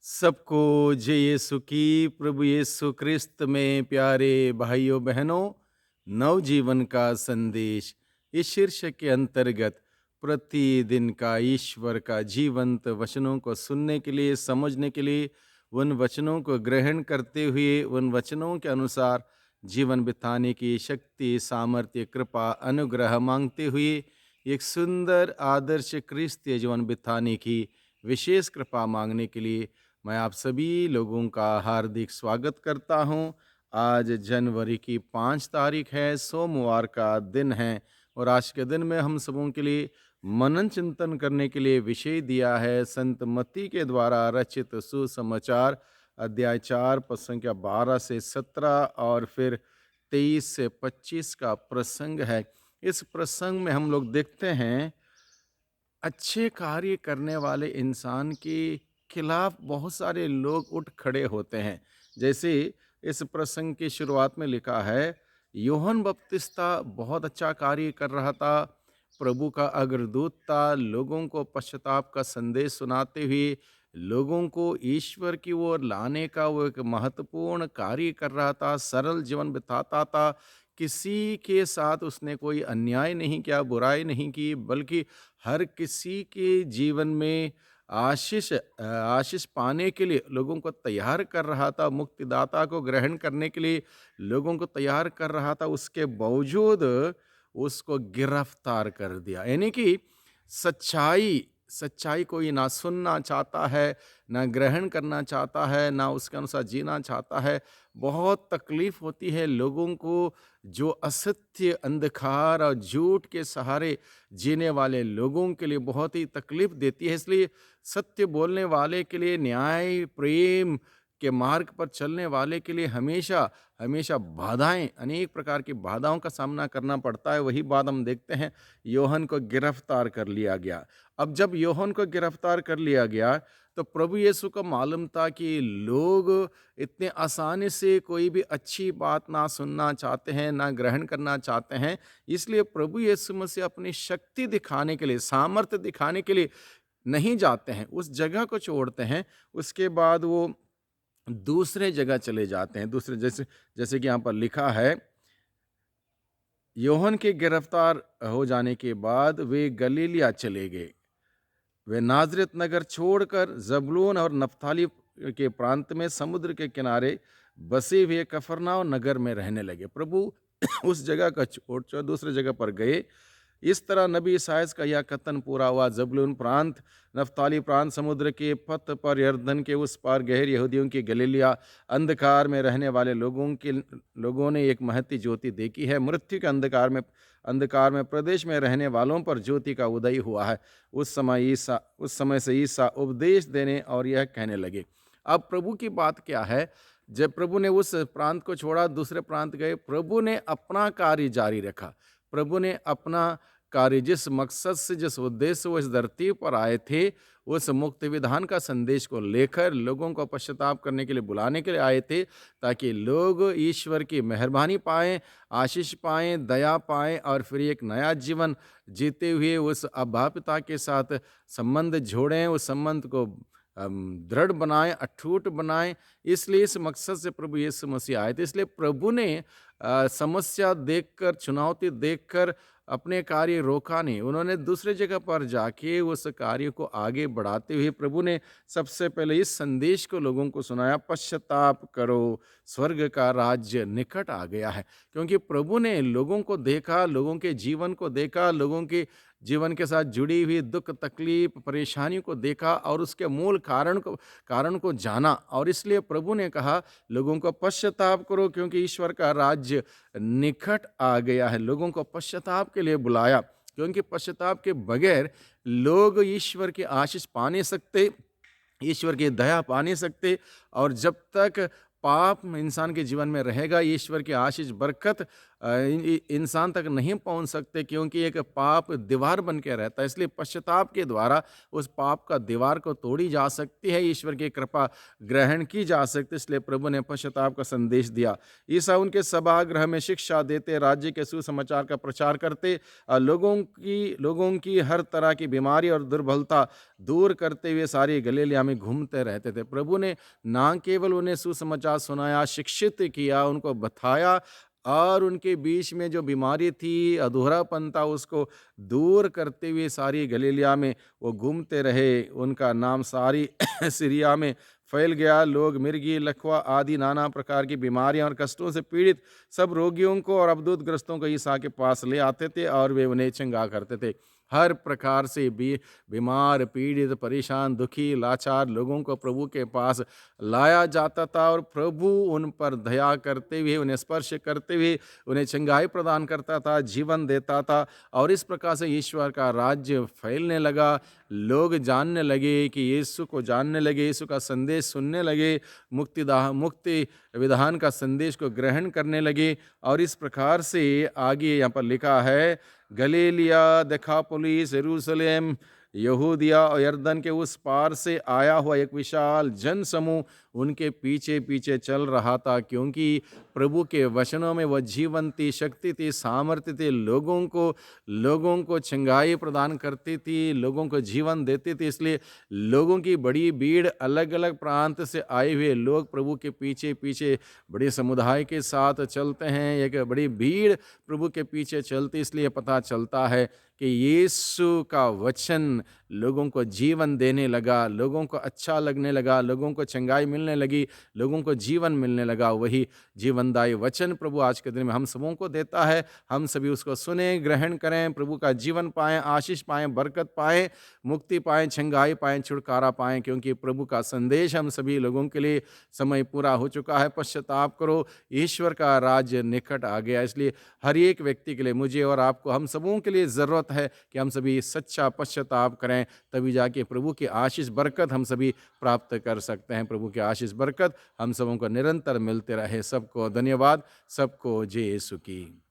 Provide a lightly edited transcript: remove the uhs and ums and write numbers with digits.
सबको जय यीशु की। प्रभु यीशु क्रिस्त में प्यारे भाइयों बहनों, नवजीवन का संदेश इस शीर्षक के अंतर्गत प्रतिदिन का ईश्वर का जीवंत वचनों को सुनने के लिए, समझने के लिए, उन वचनों को ग्रहण करते हुए उन वचनों के अनुसार जीवन बिताने की शक्ति, सामर्थ्य, कृपा, अनुग्रह मांगते हुए एक सुंदर आदर्श क्रिस्तीय जीवन बिताने की विशेष कृपा मांगने के लिए मैं आप सभी लोगों का हार्दिक स्वागत करता हूं। आज जनवरी की 5 तारीख है, सोमवार का दिन है और आज के दिन में हम सबों के लिए मनन चिंतन करने के लिए विषय दिया है संत मत्ती के द्वारा रचित सुसमाचार अध्याय 4 पद संख्या 12 से 17 और फिर 23 से 25 का प्रसंग है। इस प्रसंग में हम लोग देखते हैं अच्छे कार्य करने वाले इंसान के खिलाफ बहुत सारे लोग उठ खड़े होते हैं। जैसे इस प्रसंग की शुरुआत में लिखा है, यूहन्ना बपतिस्ता बहुत अच्छा कार्य कर रहा था, प्रभु का अग्रदूत था, लोगों को पश्चाताप का संदेश सुनाते हुए लोगों को ईश्वर की ओर लाने का वो एक महत्वपूर्ण कार्य कर रहा था। सरल जीवन बिताता था, किसी के साथ उसने कोई अन्याय नहीं किया, बुराई नहीं की, बल्कि हर किसी के जीवन में आशीष पाने के लिए लोगों को तैयार कर रहा था, मुक्तिदाता को ग्रहण करने के लिए लोगों को तैयार कर रहा था। उसके बावजूद उसको गिरफ्तार कर दिया। यानी कि सच्चाई सच्चाई कोई ना सुनना चाहता है, ना ग्रहण करना चाहता है, ना उसके अनुसार जीना चाहता है। बहुत तकलीफ होती है लोगों को जो असत्य, अंधकार और झूठ के सहारे जीने वाले लोगों के लिए बहुत ही तकलीफ देती है। इसलिए सत्य बोलने वाले के लिए, न्याय, प्रेम के मार्ग पर चलने वाले के लिए हमेशा हमेशा बाधाएं, अनेक प्रकार की बाधाओं का सामना करना पड़ता है। वही बात हम देखते हैं, यूहन्ना को गिरफ्तार कर लिया गया। अब जब यूहन्ना को गिरफ्तार कर लिया गया तो प्रभु यीशु को मालूम था कि लोग इतने आसानी से कोई भी अच्छी बात ना सुनना चाहते हैं, ना ग्रहण करना चाहते हैं। इसलिए प्रभु यीशु मसीह अपनी शक्ति दिखाने के लिए, सामर्थ्य दिखाने के लिए नहीं जाते हैं, उस जगह को छोड़ते हैं। उसके बाद वो दूसरे जगह चले जाते हैं। दूसरे जैसे जैसे कि यहाँ पर लिखा है, यूहन्ना के गिरफ्तार हो जाने के बाद वे गलीलिया चले गए। वे नाजरेत नगर छोड़कर जबूलून और नप्ताली के प्रांत में समुद्र के किनारे बसे हुए कफरनाम नगर में रहने लगे। प्रभु उस जगह का छोड़ दूसरे जगह पर गए। इस तरह नबी ईसायाह का यह कथन पूरा हुआ, जबूलून प्रांत, नप्ताली प्रांत, समुद्र के पथ पर यरदन के उस पार गैर यहूदियों की गलीलिया, अंधकार में रहने वाले लोगों ने एक महती ज्योति देखी है। मृत्यु के अंधकार में प्रदेश में रहने वालों पर ज्योति का उदय हुआ है। उस समय से ईसा उपदेश देने और यह कहने लगे। अब प्रभु की बात क्या है, जब प्रभु ने उस प्रांत को छोड़ा, दूसरे प्रांत गए, प्रभु ने अपना कार्य जारी रखा। प्रभु ने अपना कार्य, जिस मकसद से, जिस उद्देश्य से वो इस धरती पर आए थे, उस मुक्ति विधान का संदेश को लेकर लोगों को पश्चाताप करने के लिए, बुलाने के लिए आए थे, ताकि लोग ईश्वर की मेहरबानी पाएं, आशीष पाएं, दया पाएं और फिर एक नया जीवन जीते हुए उस अब्बा पिता के साथ संबंध जोड़ें, उस संबंध को दृढ़ बनाएं, अटूट बनाएं। इसलिए इस मकसद से प्रभु यीशु मसीह आए थे। इसलिए प्रभु ने समस्या देखकर, चुनौती देखकर अपने कार्य रोका नहीं। उन्होंने दूसरे जगह पर जाके उस कार्य को आगे बढ़ाते हुए प्रभु ने सबसे पहले इस संदेश को लोगों को सुनाया, पश्चाताप करो, स्वर्ग का राज्य निकट आ गया है। क्योंकि प्रभु ने लोगों को देखा, लोगों के जीवन को देखा, लोगों के जीवन के साथ जुड़ी हुई दुख, तकलीफ, परेशानियों को देखा और उसके मूल कारण को जाना। और इसलिए प्रभु ने कहा, लोगों को पश्चाताप करो क्योंकि ईश्वर का राज्य निकट आ गया है। लोगों को पश्चाताप के लिए बुलाया, क्योंकि पश्चाताप के बगैर लोग ईश्वर की आशीष पा नहीं सकते, ईश्वर की दया पा नहीं सकते। और जब तक पाप इंसान के जीवन में रहेगा, ईश्वर की आशीष, बरकत इंसान तक नहीं पहुंच सकते, क्योंकि एक पाप दीवार बन के रहता है। इसलिए पश्चाताप के द्वारा उस पाप का दीवार को तोड़ी जा सकती है, ईश्वर की कृपा ग्रहण की जा सकती है। इसलिए प्रभु ने पश्चाताप का संदेश दिया। ईसा उनके सभागृह में शिक्षा देते, राज्य के सुसमाचार का प्रचार करते, लोगों की हर तरह की बीमारी और दुर्बलता दूर करते हुए सारी गलीलिया में घूमते रहते थे। प्रभु ने ना केवल उन्हें सुसमाचार सुनाया, शिक्षित किया, उनको बताया, और उनके बीच में जो बीमारी थी, अधूरापन था, उसको दूर करते हुए सारी गलीलिया में वो घूमते रहे। उनका नाम सारी सीरिया में फैल गया। लोग मिर्गी, लकवा आदि नाना प्रकार की बीमारियां और कष्टों से पीड़ित सब रोगियों को और अवधूतग्रस्तों को ईसा के पास ले आते थे और वे उन्हें चंगा करते थे। हर प्रकार से बीमार, पीड़ित, परेशान, दुखी, लाचार लोगों को प्रभु के पास लाया जाता था, और प्रभु उन पर दया करते हुए, उन्हें स्पर्श करते हुए उन्हें चंगाई प्रदान करता था, जीवन देता था। और इस प्रकार से ईश्वर का राज्य फैलने लगा। लोग जानने लगे कि यीशु को जानने लगे, यीशु का संदेश सुनने लगे, मुक्ति विधान का संदेश को ग्रहण करने लगे। और इस प्रकार से आगे यहाँ पर लिखा है, गलीलिया, देकापोलिस, यरूशलेम, यहूदिया और यरदन के उस पार से आया हुआ एक विशाल जन समूह उनके पीछे पीछे चल रहा था, क्योंकि प्रभु के वचनों में वह जीवन थी, शक्ति थी, सामर्थ्य थी, लोगों को चंगाई प्रदान करती थी, लोगों को जीवन देती थी। इसलिए लोगों की बड़ी भीड़, अलग अलग प्रांत से आए हुए लोग प्रभु के पीछे पीछे बड़े समुदाय के साथ चलते हैं। एक बड़ी भीड़ प्रभु के पीछे चलती, इसलिए पता चलता है कि यीशु का वचन लोगों को जीवन देने लगा, लोगों को अच्छा लगने लगा, लोगों को चंगाई मिलने लगी, लोगों को जीवन मिलने लगा। वही जीवनदायी वचन प्रभु आज के दिन में हम सबों को देता है। हम सभी उसको सुने, ग्रहण करें, प्रभु का जीवन पाएं, आशीष पाएं, बरकत पाएं, मुक्ति पाएं, चंगाई पाएं, छुटकारा पाएं, क्योंकि प्रभु का संदेश हम सभी लोगों के लिए समय पूरा हो चुका है। पश्चाताप करो, ईश्वर का राज्य निकट आ गया। इसलिए हर एक व्यक्ति के लिए, मुझे और आपको, हम सबों के लिए ज़रूरत है कि हम सभी सच्चा पश्चाताप करें, तभी जाके प्रभु की आशीष बरकत हम सभी प्राप्त कर सकते हैं। प्रभु की आशीष बरकत हम सबों को निरंतर मिलते रहे। सबको धन्यवाद, सबको जय यीशु की।